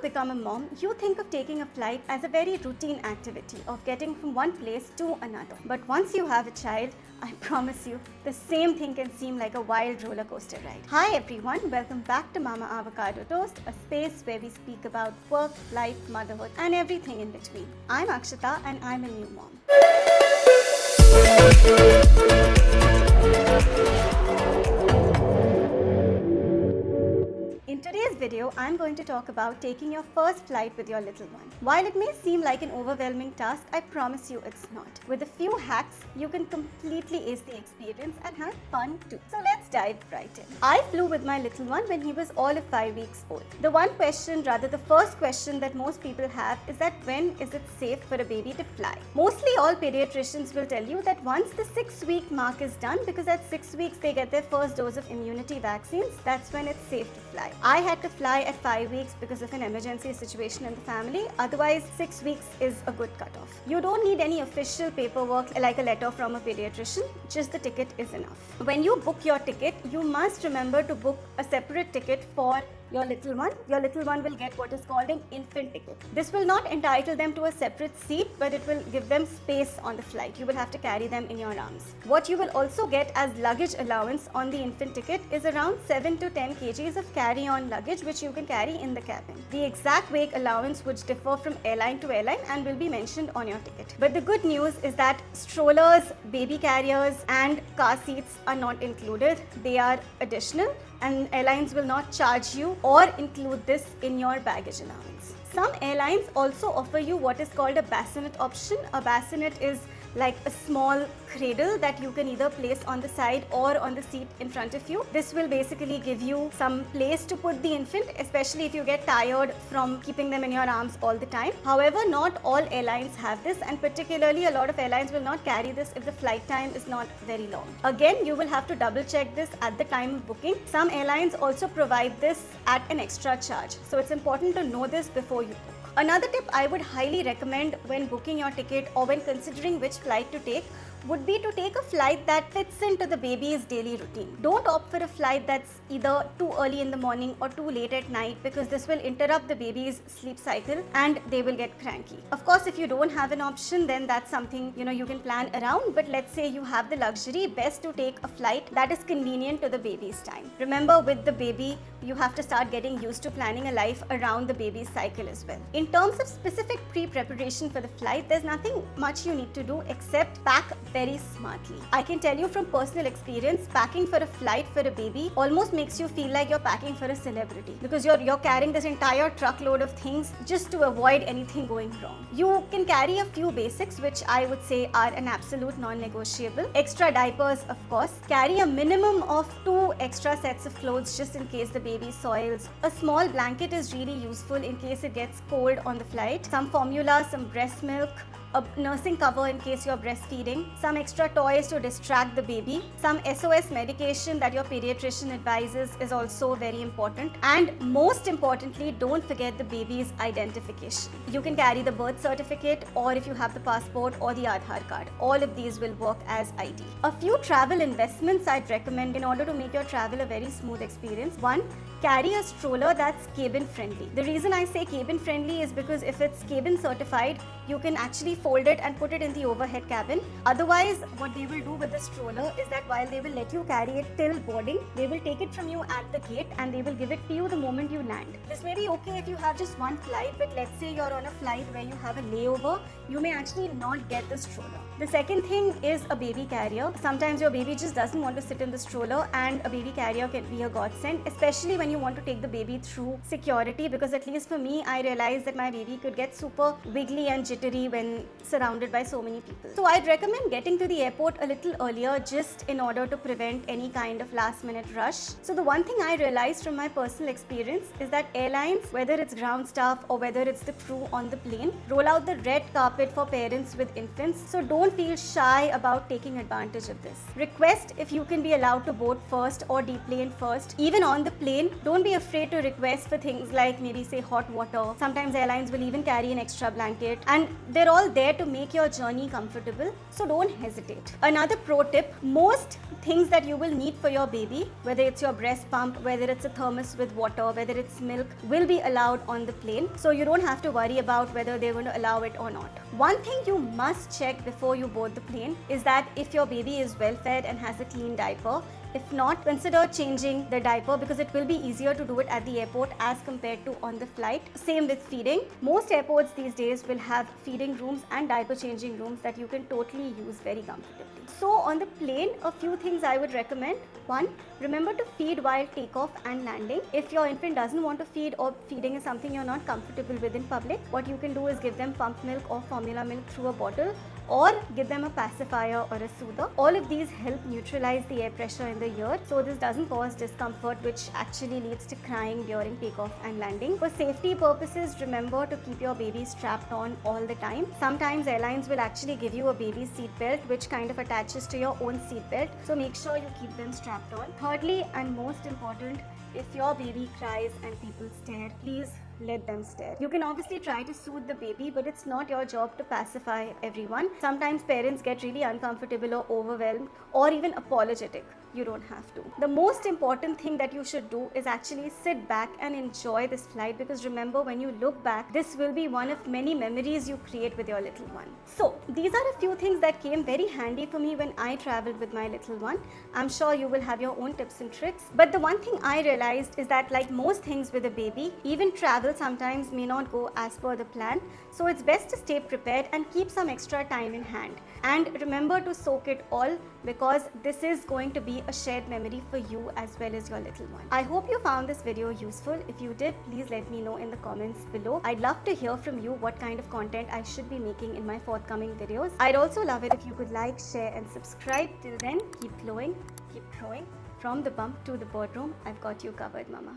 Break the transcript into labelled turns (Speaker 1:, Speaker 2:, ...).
Speaker 1: become a mom, you think of taking a flight as a very routine activity of getting from one place to another. But once you have a child, I promise you, the same thing can seem like a wild roller coaster ride. Hi everyone, welcome back to Mama Avocado Toast, a space where we speak about work, life, motherhood, and everything in between. I'm Akshita and I'm a new mom. In today's video, I'm going to talk about taking your first flight with your little one. While it may seem like an overwhelming task, I promise you it's not. With a few hacks, you can completely ace the experience and have fun too. So let's dive right in. I flew with my little one when he was all of 5 weeks old. The first question that most people have is that when is it safe for a baby to fly? Mostly all pediatricians will tell you that once the 6-week mark is done, because at 6 weeks they get their first dose of immunity vaccines, that's when it's safe to fly. I had to fly at 5 weeks because of an emergency situation in the family. Otherwise, 6 weeks is a good cutoff. You don't need any official paperwork like a letter from a pediatrician, just the ticket is enough. When you book your ticket, you must remember to book a separate ticket for your little one. Your little one will get what is called an infant ticket. This will not entitle them to a separate seat, but it will give them space on the flight. You will have to carry them in your arms. What you will also get as luggage allowance on the infant ticket is around 7 to 10 kgs of carry-on luggage, which you can carry in the cabin. The exact weight allowance would differ from airline to airline and will be mentioned on your ticket. But the good news is that strollers, baby carriers and car seats are not included. They are additional, and airlines will not charge you or include this in your baggage allowance. Some airlines also offer you what is called a bassinet option. A bassinet is like a small cradle that you can either place on the side or on the seat in front of you. This will basically give you some place to put the infant, especially if you get tired from keeping them in your arms all the time. However, not all airlines have this, and particularly a lot of airlines will not carry this if the flight time is not very long. Again, you will have to double check this at the time of booking. Some airlines also provide this at an extra charge, so it's important to know this before you book. Another tip I would highly recommend when booking your ticket or when considering which flight to take would be to take a flight that fits into the baby's daily routine. Don't opt for a flight that's either too early in the morning or too late at night, because this will interrupt the baby's sleep cycle and they will get cranky. Of course, if you don't have an option, then that's something you can plan around, but let's say you have the luxury, best to take a flight that is convenient to the baby's time. Remember, with the baby, you have to start getting used to planning a life around the baby's cycle as well. In terms of specific pre-preparation for the flight, there's nothing much you need to do except pack very smartly. I can tell you from personal experience, packing for a flight for a baby almost makes you feel like you're packing for a celebrity, because you're carrying this entire truckload of things just to avoid anything going wrong. You can carry a few basics, which I would say are an absolute non-negotiable. Extra diapers, of course. Carry a minimum of 2 extra sets of clothes just in case the baby soils. A small blanket is really useful in case it gets cold on the flight. Some formula, some breast milk, a nursing cover in case you're breastfeeding, some extra toys to distract the baby, some SOS medication that your pediatrician advises is also very important, and most importantly, don't forget the baby's identification. You can carry the birth certificate, or if you have the passport or the Aadhaar card. All of these will work as ID. A few travel investments I'd recommend in order to make your travel a very smooth experience. 1, carry a stroller that's cabin friendly. The reason I say cabin friendly is because if it's cabin certified, you can actually fold it and put it in the overhead cabin. Otherwise, what they will do with the stroller is that while they will let you carry it till boarding, they will take it from you at the gate and they will give it to you the moment you land. This may be okay if you have just one flight, but let's say you're on a flight where you have a layover, you may actually not get the stroller. The second thing is a baby carrier. Sometimes your baby just doesn't want to sit in the stroller, and a baby carrier can be a godsend, especially when you want to take the baby through security, because at least for me, I realized that my baby could get super wiggly and jittery when surrounded by so many people. So I'd recommend getting to the airport a little earlier, just in order to prevent any kind of last minute rush. So the one thing I realized from my personal experience is that airlines, whether it's ground staff or whether it's the crew on the plane, roll out the red carpet for parents with infants. So don't feel shy about taking advantage of this. Request if you can be allowed to board first or deplane first. Even on the plane, don't be afraid to request for things like maybe say hot water. Sometimes airlines will even carry an extra blanket, and they're all there to make your journey comfortable, so don't hesitate. Another pro tip, most things that you will need for your baby, whether it's your breast pump, whether it's a thermos with water, whether it's milk, will be allowed on the plane, so you don't have to worry about whether they're going to allow it or not. One thing you must check before you board the plane is that if your baby is well fed and has a clean diaper. If not, consider changing the diaper because it will be easier to do it at the airport as compared to on the flight. Same with feeding. Most airports these days will have feeding rooms and diaper changing rooms that you can totally use very comfortably. So on the plane, a few things I would recommend. One, remember to feed while takeoff and landing. If your infant doesn't want to feed or feeding is something you're not comfortable with in public, what you can do is give them pump milk or formula milk through a bottle, or give them a pacifier or a soother. All of these help neutralize the air pressure in the ear, so this doesn't cause discomfort which actually leads to crying during takeoff and landing. For safety purposes, remember to keep your baby strapped on all the time. Sometimes airlines will actually give you a baby seat belt which kind of attaches to your own seat belt, so make sure you keep them strapped on. Thirdly and most important, if your baby cries and people stare, please let them stare. You can obviously try to soothe the baby, but it's not your job to pacify everyone. Sometimes parents get really uncomfortable or overwhelmed or even apologetic. You don't have to. The most important thing that you should do is actually sit back and enjoy this flight, because remember, when you look back, this will be one of many memories you create with your little one. So these are a few things that came very handy for me when I traveled with my little one. I'm sure you will have your own tips and tricks, but the one thing I realized is that, like most things with a baby, even travel sometimes may not go as per the plan, so it's best to stay prepared and keep some extra time in hand. And remember to soak it all, because this is going to be a shared memory for you as well as your little one. I hope you found this video useful. If you did, please let me know in the comments below. I'd love to hear from you what kind of content I should be making in my forthcoming videos. I'd also love it if you could like, share and subscribe. Till then, keep glowing, keep growing. From the bump to the boardroom, I've got you covered, mama.